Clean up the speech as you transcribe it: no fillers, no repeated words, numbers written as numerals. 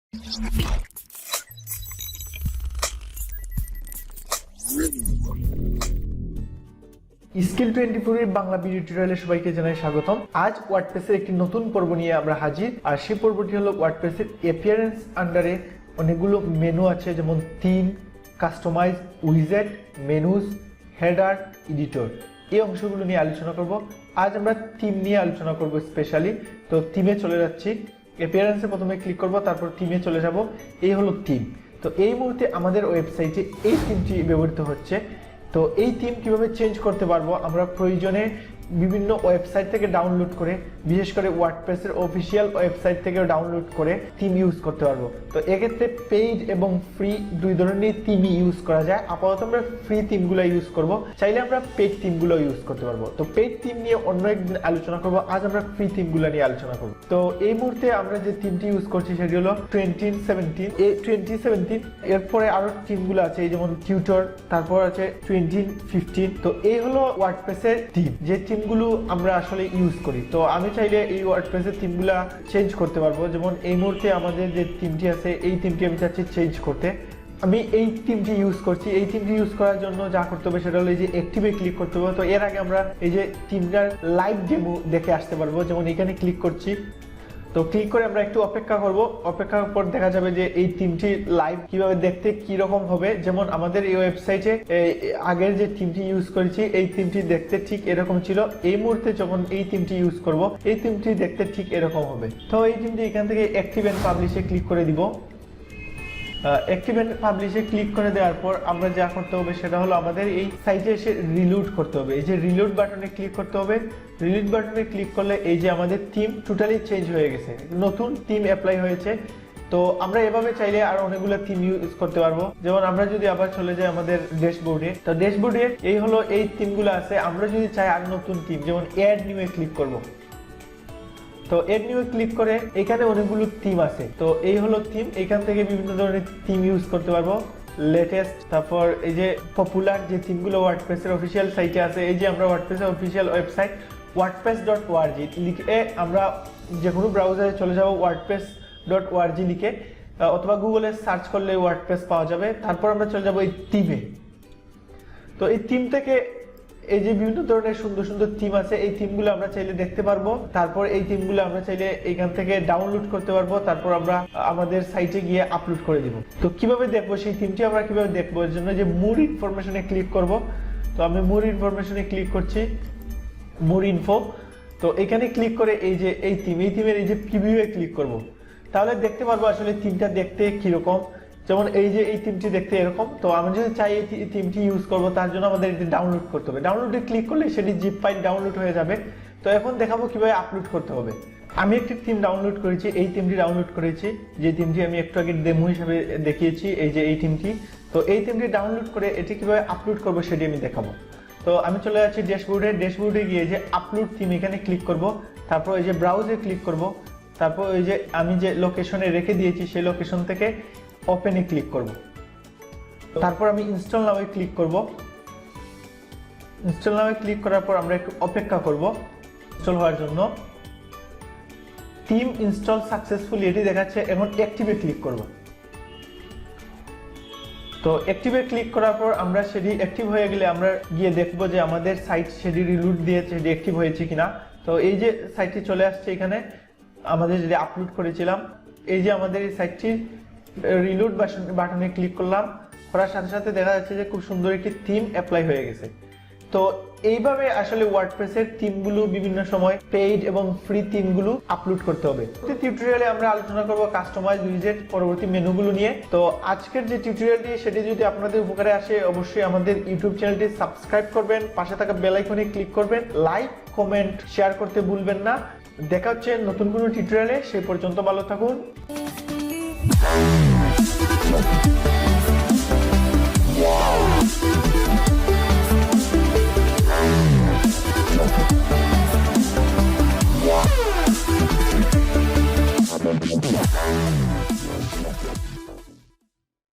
Skill 24 এর Bangla video টিউটোরিয়ালে সবাইকে জানাই স্বাগতম। আজ ওয়ার্ডপ্রেসের একটি নতুন পর্ব নিয়ে আমরা হাজির। আর সেই পর্বটি হলো ওয়ার্ডপ্রেসের অ্যাপিয়ারেন্স আন্ডারে অনেকগুলো মেনু আছে, যেমন থিম, কাস্টমাইজ, উইজেট, মেনুজ, হেডার, এডিটর। এই অংশগুলো নিয়ে আলোচনা করব। আজ আমরা থিম নিয়ে আলোচনা করব স্পেশালি। তো থিমে চলে যাচ্ছি, অ্যাপিয়ারেন্সে প্রথমে ক্লিক করব, তারপর থিমে চলে যাব। এই হলো থিম। তো এই মুহূর্তে আমাদের ওয়েবসাইটে এই থিমটি ব্যবহৃত হচ্ছে। তো এই থিম কিভাবে চেঞ্জ করতে পারবো, আমরা প্রয়োজনে বিভিন্ন ওয়েবসাইট থেকে ডাউনলোড করে, বিশেষ করে ওয়ার্ডপ্রেসের অফিসিয়াল ওয়েবসাইট থেকে ডাউনলোড করে থিম ইউজ করতে পারবো। তো এক্ষেত্রে পেইড এবং ফ্রি দুই ধরনের থিমই ইউজ করা যায়। আপাতত আমরা ফ্রি থিমগুলো ইউজ করব, চাইলে আমরা পেইড থিমগুলো ইউজ করতে পারবো। তো পেইড থিম নিয়ে অন্য একদিন আলোচনা করব, আজ আমরা ফ্রি থিমগুলো নিয়ে আলোচনা করব। তো এই মুহূর্তে আমরা যে থিমটি ইউজ করছি সেটি হলো 2017। এরপরে আরো থিমগুলো আছে, এই যেমন টিউটর, তারপর আছে 2015। তো এই হলো ওয়ার্ডপ্রেসের থিম, যে থিমগুলো আমরা আসলে ইউজ করি। তো আমি চাইলে এই ওয়ার্ডপ্রেসের থিমগুলো চেঞ্জ করতে পারবো। যেমন এই মুহূর্তে আমাদের যে থিমটি আছে, এই থিমটি আমি চাচ্ছি চেঞ্জ করতে। আমি এই থিমটি ইউজ করছি। এই থিমটি ইউজ করার জন্য যা করতে হবে সেটা হলো এই যে অ্যাক্টিভে ক্লিক করতে হবে। তো এর আগে আমরা এই যে থিমটার লাইভ ডেমো দেখে আসতে পারবো। যেমন এখানে ক্লিক করছি, তো ক্লিক করে আমরা একটু অপেক্ষা করব। অপেক্ষার পর দেখা যাবে যে এই থিমটি লাইভ কিভাবে দেখতে কি রকম হবে। যেমন আমাদের এই ওয়েবসাইটে আগের যে থিমটি ইউজ করেছি, এই থিমটি দেখতে ঠিক এরকম ছিল। এই মুহূর্তে যখন এই থিমটি ইউজ করব, এই থিমটি দেখতে ঠিক এরকম হবে। তো এই থিমটি এখান থেকে অ্যাক্টিভ এন্ড পাবলিশে ক্লিক করে দিব। অ্যাক্টিভ এন্ড পাবলিশে ক্লিক করে দেওয়ার পর আমরা যা করতে হবে সেটা হলো আমাদের এই সাইটে এসে রিলোড করতে হবে। এই যে রিলোড বাটনে ক্লিক করতে হবে। রিলোড বাটনে ক্লিক করলে এই যে আমাদের থিম টোটালি চেঞ্জ হয়ে গেছে, নতুন থিম অ্যাপ্লাই হয়েছে। তো আমরা এভাবে চাইলে আর অনেকগুলো থিম ইউজ করতে পারবো। যেমন আমরা যদি আবার চলে যাই আমাদের ড্যাশবোর্ডে, তো ড্যাশবোর্ডে এই হলো এই থিমগুলো আছে। আমরা যদি চাই আর নতুন থিম, যেমন অ্যাড নিউ এ ক্লিক করব। তো এড নিউ ক্লিক করে এখানে অনেকগুলো থিম আছে। তো এই হলো থিম, এখান থেকে বিভিন্ন ধরনের থিম ইউজ করতে পারবো। লেটেস্ট, তারপর এই যে পপুলার যে থিমগুলো ওয়ার্ডপ্রেসের অফিসিয়াল সাইটে আছে, এই যে আমরা ওয়ার্ডপ্রেসের অফিসিয়াল ওয়েবসাইট wordpress.org লিখে আমরা যে কোনো ব্রাউজারে চলে যাব, wordpress.org লিখে, অথবা গুগলে সার্চ করলে ওয়ার্ডপ্রেস পাওয়া যাবে। তারপর আমরা চলে যাব এই থিমে। তো এই থিম থেকে এই যে বিভিন্ন ধরনের সুন্দর সুন্দর থিম আছে, এই থিমগুলো আমরা চাইলে দেখতে পারবো। তারপর এই থিমগুলো আমরা চাইলে এখান থেকে ডাউনলোড করতে পারবো। তারপর আমরা আমাদের সাইটে গিয়ে আপলোড করে দিব। তো কিভাবে দেখবো সেই থিমটি, আমরা কিভাবে দেখবো, এর জন্য যে মোর ইনফরমেশনে ক্লিক করব। তো আমি মোর ইনফরমেশনে ক্লিক করছি, মোর ইনফো। তো এখানে ক্লিক করে এই যে এই থিমের এই যে প্রিভিউয়ে ক্লিক করব। তাহলে দেখতে পারবো আসলে থিমটা দেখতে কিরকম। যেমন এই যে এই থিমটি দেখতে এরকম। তো আমি যদি চাই এই থিমটি ইউজ করব, তার জন্য আমাদের এটি ডাউনলোড করতে হবে। ডাউনলোডে ক্লিক করলে সেটি জিপ ফাইল ডাউনলোড হয়ে যাবে। তো এখন দেখাবো কিভাবে আপলোড করতে হবে। আমি একটি থিম ডাউনলোড করেছি, এই থিমটি ডাউনলোড করেছি, যে থিমটি আমি একটু আগে ডেমো হিসেবে দেখিয়েছি, এই যে এই থিমটি। তো এই থিমটি ডাউনলোড করে এটি কিভাবে আপলোড করব সেটি আমি দেখাবো। তো আমি চলে যাচ্ছি ড্যাশবোর্ডে। ড্যাশবোর্ডে গিয়ে যে আপলোড থিম এখানে ক্লিক করব। তারপর এই যে ব্রাউজে ক্লিক করব। তারপর এই যে আমি যে লোকেশনে রেখে দিয়েছি সেই লোকেশন থেকে ওপেনে ক্লিক করব। তারপর আমি ইনস্টল নাও ক্লিক করব। ইনস্টল নাও ক্লিক করার পর আমরা একটু অপেক্ষা করব ইনস্টল হওয়ার জন্য। থিম ইনস্টল সাকসেসফুলি এটি দেখাচ্ছে। এখন অ্যাক্টিভে ক্লিক করব। তো অ্যাক্টিভে ক্লিক করার পর আমরা সেটি অ্যাক্টিভ হয়ে গেলে আমরা গিয়ে দেখব যে আমাদের সাইট সেটি রিলোড দিয়েছে, সেটি অ্যাক্টিভ হয়েছে কিনা। তো এই যে সাইটটি চলে আসছে, এখানে আমাদের যেটি আপলোড করেছিলাম, এই যে আমাদের এই সাইটটি রিলোড বাটনে ক্লিক করলাম, করার সাথে সাথে দেখা যাচ্ছে যে খুব সুন্দর একটি থিম অ্যাপ্লাই হয়ে গেছে। তো এইভাবে আসলে ওয়ার্ডপ্রেসের থিমগুলো বিভিন্ন সময় পেইড এবং ফ্রি থিমগুলো আপলোড করতে হবে। টিউটোরিয়ালে আমরা আলোচনা করব কাস্টমাইজ, উইজেট, পরবর্তী মেনুগুলো নিয়ে। তো আজকের যে টিউটোরিয়ালটি সেটি যদি আপনাদের উপকারে আসে, অবশ্যই আমাদের ইউটিউব চ্যানেলটি সাবস্ক্রাইব করবেন, পাশে থাকা বেল আইকনে ক্লিক করবেন, লাইক, কমেন্ট, শেয়ার করতে ভুলবেন না। দেখা হচ্ছে নতুন কোনো টিউটোরিয়ালে, সেই পর্যন্ত ভালো থাকুন।